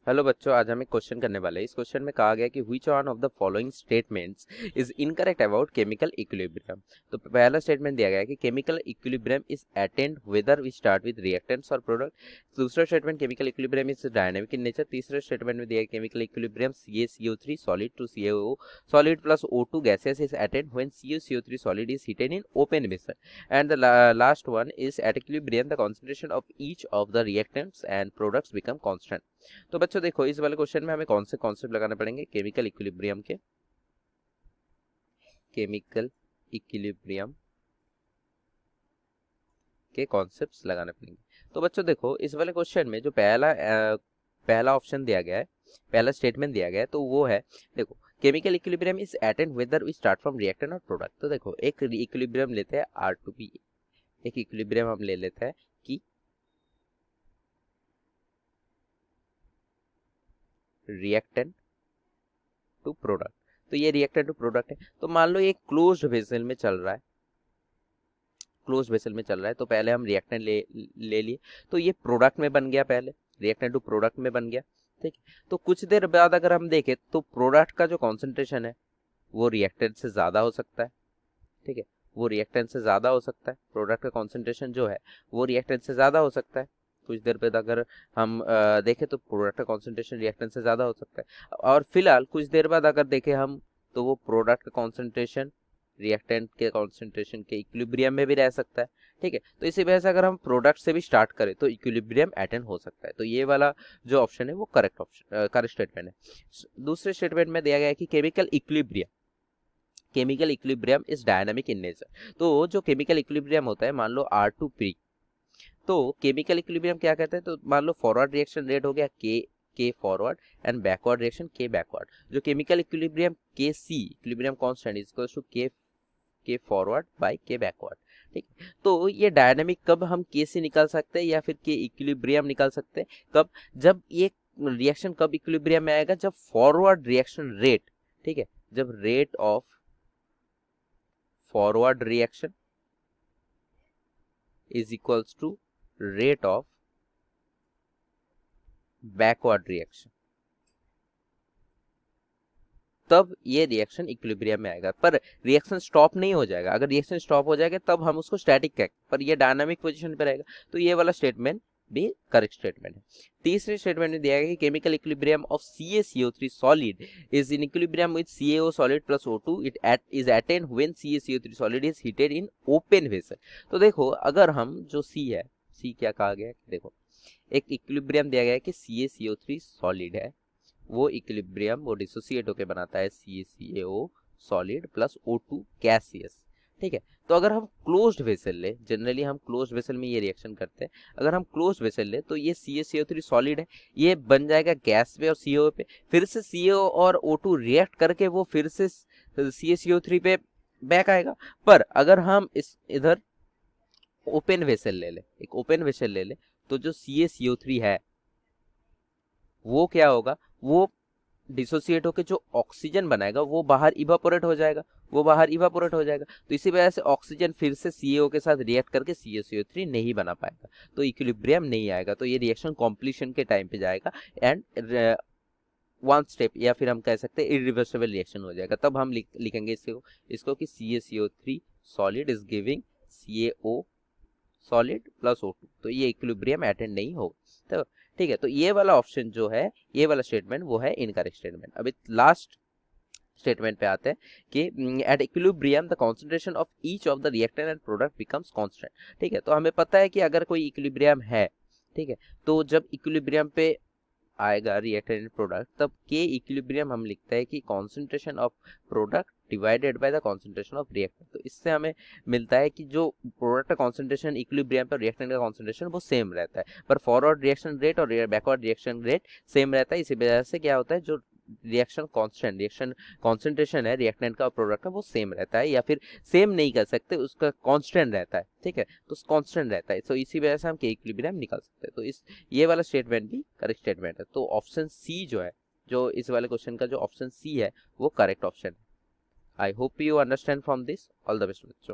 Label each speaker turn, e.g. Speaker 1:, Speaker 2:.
Speaker 1: Hello बच्चों, आज हम एक क्वेश्चन करने वाले हैं। इस क्वेश्चन में कहा गया कि which one of the following statements is incorrect about chemical equilibrium. तो पहला स्टेटमेंट दिया गया है कि chemical equilibrium is attained whether we start with reactants और प्रोडक्ट। दूसरा statement chemical equilibrium is dynamic in nature. तीसरा स्टेटमेंट में दिया गया chemical equilibrium CaCO3 solid to CaO solid plus O2 gaseous is attained when CaCO3 solid is heated in open vessel. And the last one is at equilibrium the concentration of each of the reactants and products become constant. तो बच्चों देखो, इस वाले question में हमें कौन से concept लगाने पड़ेंगे? केमिकल इक्विलिब्रियम के कॉन्सेप्ट्स लगाने पड़ेंगे। तो बच्चों देखो, इस वाले क्वेश्चन में जो पहला ऑप्शन दिया गया है, पहला स्टेटमेंट दिया गया है, तो वो है, देखो, chemical equilibrium is attained whether we start from reactant और प्रोडक्ट। तो देखो, एक इक्विलिब्रियम लेते हैं R2P, एक इक्विलिब्रियम हम ले लेते हैं कि रिएक्टेंट टू प्रोडक्ट। तो ये रिएक्टेंट टू प्रोडक्ट है। तो मान लो ये क्लोज्ड वेसल में चल रहा है, तो पहले हम रिएक्टेंट ले लिए, तो ये प्रोडक्ट में बन गया, पहले रिएक्टेंट टू प्रोडक्ट में बन गया। ठीक है, तो कुछ देर बाद अगर हम देखें तो प्रोडक्ट का जो कॉन्सेंट्रेशन है वो रिएक्टेंट से ज्यादा हो सकता है। ठीक है, वो रिएक्टेंट से ज्यादा हो सकता है, प्रोडक्ट का कॉन्सेंट्रेशन जो है वो रिएक्टेंट से ज्यादा हो सकता है। कुछ देर बाद अगर हम देखें तो प्रोडक्ट का कॉन्सेंट्रेशन रिएक्टेंट से ज्यादा हो सकता है। और फिलहाल कुछ देर बाद अगर देखें हम, तो वो प्रोडक्ट का कॉन्सेंट्रेशन रिएक्टेंट के कॉन्सेंट्रेशन के इक्विलिब्रियम में भी रह सकता है। ठीक है, तो इसी वजह से अगर हम प्रोडक्ट से भी स्टार्ट करें तो इक्विलिब्रियम अटेन हो सकता है। तो ये वाला जो ऑप्शन है वो करेक्ट स्टेटमेंट है। दूसरे स्टेटमेंट में दिया गया है कि chemical equilibrium is dynamic in nature. तो जो केमिकल इक्विलिब्रियम होता है, मान लो R2P, तो केमिकल इक्विलिब्रियम क्या कहते हैं? तो मान लो फॉरवर्ड रिएक्शन रेट हो गया K forward and backward reaction K backward. जो chemical equilibrium KC, equilibrium constant, is equal to K forward by K backward. ठीक, तो ये डायनामिक कब हम KC निकाल सकते हैं या फिर के इक्विलिब्रियम निकाल सकते हैं? कब? जब ये रिएक्शन कब इक्विलिब्रियम में आएगा? जब फॉरवर्ड रिएक्शन रेट, ठीक है, जब rate of forward reaction is equals to rate of backward reaction, तब ये रिएक्शन इक्विलिब्रियम में आएगा। पर रिएक्शन स्टॉप नहीं हो जाएगा। अगर रिएक्शन स्टॉप हो जाएगा तब हम उसको स्टैटिक कहेंगे, पर ये डायनामिक पोजीशन पे रहेगा। तो ये वाला स्टेटमेंट भी करेक्ट स्टेटमेंट है। तीसरे स्टेटमेंट में दिया गया कि chemical equilibrium of CaCO3 solid is in equilibrium with CaO solid plus O2 it is attend when CaCO3 solid is heated in open vessel. तो देखो, अगर हम जो C क्या कहा गया है, देखो, एक इक्विलिब्रियम दिया गया है कि CaCO3 सॉलिड है, वो इक्विलिब्रियम वो डिसोसिएट होकर बनाता है CaCaO solid plus O2 gaseous. ठीक है, तो अगर हम क्लोज्ड वेसल ले, जनरली हम क्लोज्ड वेसल में ये रिएक्शन करते हैं, अगर हम क्लोज्ड वेसल ले तो ये CaCO3 सॉलिड है, ये बन जाएगा गैस पे और CO पे, फिर से CO और O2 रिएक्ट करके वो फिर से CaCO3 पे बैक आएगा। पर अगर हम इधर ओपन वेसल ले ले, एक ओपन वेसल ले ले, तो जो CaCO3 है वो क्या होगा? वो डिसोसिएट होकर जो ऑक्सीजन बनाएगा वो बाहर इवापोरेट हो जाएगा, तो इसी वजह से ऑक्सीजन फिर से CaO के साथ रिएक्ट करके CaCO3 नहीं बना पाएगा, तो इक्विलिब्रियम नहीं आएगा। तो ये रिएक्शन कॉम्प्लीशन के टाइम पे जाएगा एंड वन स्टेप, या फिर हम कह सकते हैं इरिवर्सिबल रिएक्शन हो जाएगा। तब हम लिखेंगे इसको कि CaCO3 solid is giving CaO solid plus O2, तो ये इक्विलिब्रियम अटेंड नहीं होगा। तो ठीक है, तो ये वाला ऑप्शन जो है, ये वाला स्टेटमेंट वो है इनकरेक्ट स्टेटमेंट। अभी लास्ट स्टेटमेंट पे आते हैं कि at equilibrium the concentration of each of the reactant and product becomes constant. ठीक है, तो हमें पता है कि अगर कोई इक्विलिब्रियम है, ठीक है, तो जब इक्विलिब्रियम पे आएगा रिएक्टेंट एंड प्रोडक्ट, तब के इक्विलिब्रियम हम लिखते हैं कि concentration of product divided by the concentration of reactant. तो इससे हमें मिलता है कि जो प्रोडक्ट का कॉन्सेंट्रेशन इक्विलिब्रियम पर रिएक्टेंट का कॉन्सेंट्रेशन वो सेम रहता है, पर फॉरवर्ड रिएक्शन रेट और बैकवर्ड रिएक्शन रेट सेम रहता है। इसी वजह से क्या होता है, जो रिएक्शन कॉन्सेंट्रेशन है रिएक्टेंट का और प्रोडक्ट का वो सेम रहता है, या फिर सेम नहीं कर सकते, उसका कांस्टेंट रहता है। ठीक है, तो कांस्टेंट रहता है, तो इसी वजह से हम के इक्विलिब्रियम निकाल सकते हैं। तो इस ये वाला स्टेटमेंट भी करेक्ट स्टेटमेंट है। तो ऑप्शन सी जो है, जो इस वाले क्वेश्चन का जो ऑप्शन सी है वो करेक्ट ऑप्शन है। I hope you understand from this. All the best बच्चों।